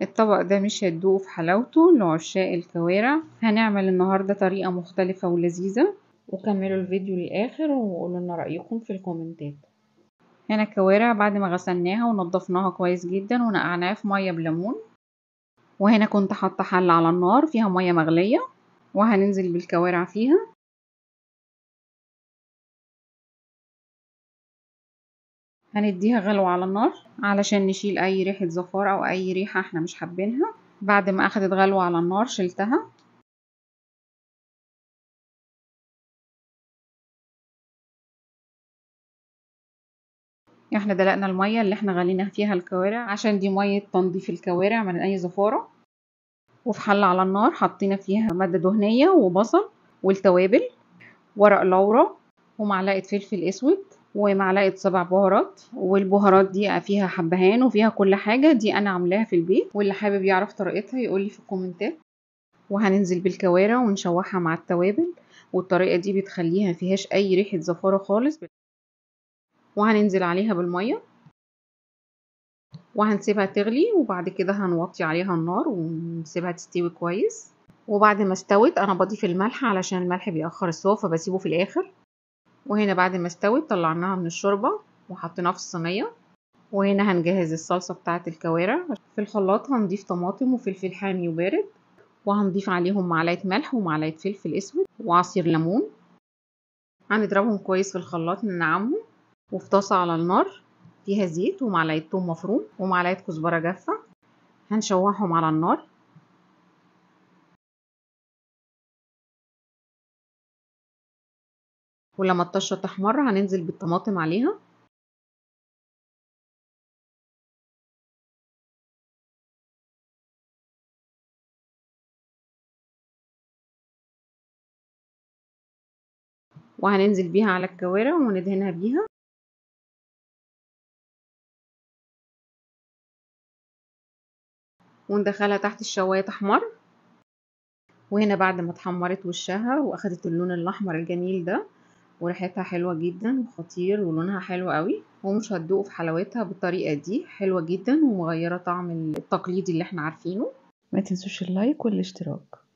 الطبق ده مش هتدوقه في حلاوته لعشاق الكوارع. هنعمل النهاردة طريقة مختلفة ولذيذة، وكملوا الفيديو للآخر وقولوا لنا رأيكم في الكومنتات. هنا الكوارع بعد ما غسلناها ونضفناها كويس جدا ونقعناها في مية بليمون. وهنا كنت حاطة حلة على النار فيها مية مغلية، وهننزل بالكوارع فيها. هنديها غلوة على النار علشان نشيل اي ريحة زفارة او اي ريحة احنا مش حابينها. بعد ما اخدت غلوة على النار شلتها. احنا دلقنا المية اللي احنا غلينا فيها الكوارع عشان دي مية تنظيف الكوارع من اي زفارة. وفي حلة على النار حطينا فيها مادة دهنية وبصل والتوابل، ورق لورا، ومعلقة فلفل اسود، ومعلقة 7 بهارات. والبهارات دي فيها حبهان وفيها كل حاجة، دي انا عاملاها في البيت، واللي حابب يعرف طريقتها يقولي في الكومنتات. وهننزل بالكوارع ونشوحها مع التوابل، والطريقة دي بتخليها مفيهاش اي ريحة زفارة خالص. وهننزل عليها بالمية وهنسيبها تغلي، وبعد كده هنوطي عليها النار ونسيبها تستوي كويس. وبعد ما استوت انا بضيف الملح علشان الملح بيأخر السوا فبسيبه في الاخر. وهنا بعد ما استوت طلعناها من الشوربة وحطيناها في الصينية. وهنا هنجهز الصلصة بتاعة الكوارع. في الخلاط هنضيف طماطم وفلفل حامي وبارد، وهنضيف عليهم معلقة ملح ومعلقة فلفل اسود وعصير ليمون. هنضربهم كويس في الخلاط ننعمهم. وفي طاسة على النار فيها زيت ومعلقة توم مفروم ومعلقة كزبرة جافة هنشوحهم على النار. ولما الطشة تحمر هننزل بالطماطم عليها. وهننزل بيها على الكوارع وندهنها بيها. وندخلها تحت الشواية تحمر. وهنا بعد ما اتحمرت وشها واخدت اللون الاحمر الجميل ده، وريحتها حلوة جدا وخطير ولونها حلو قوي، ومش هتدوقوا في حلاوتها بالطريقة دي، حلوة جدا ومغيرة طعم التقليدي اللي احنا عارفينه. ما تنسوش اللايك والاشتراك.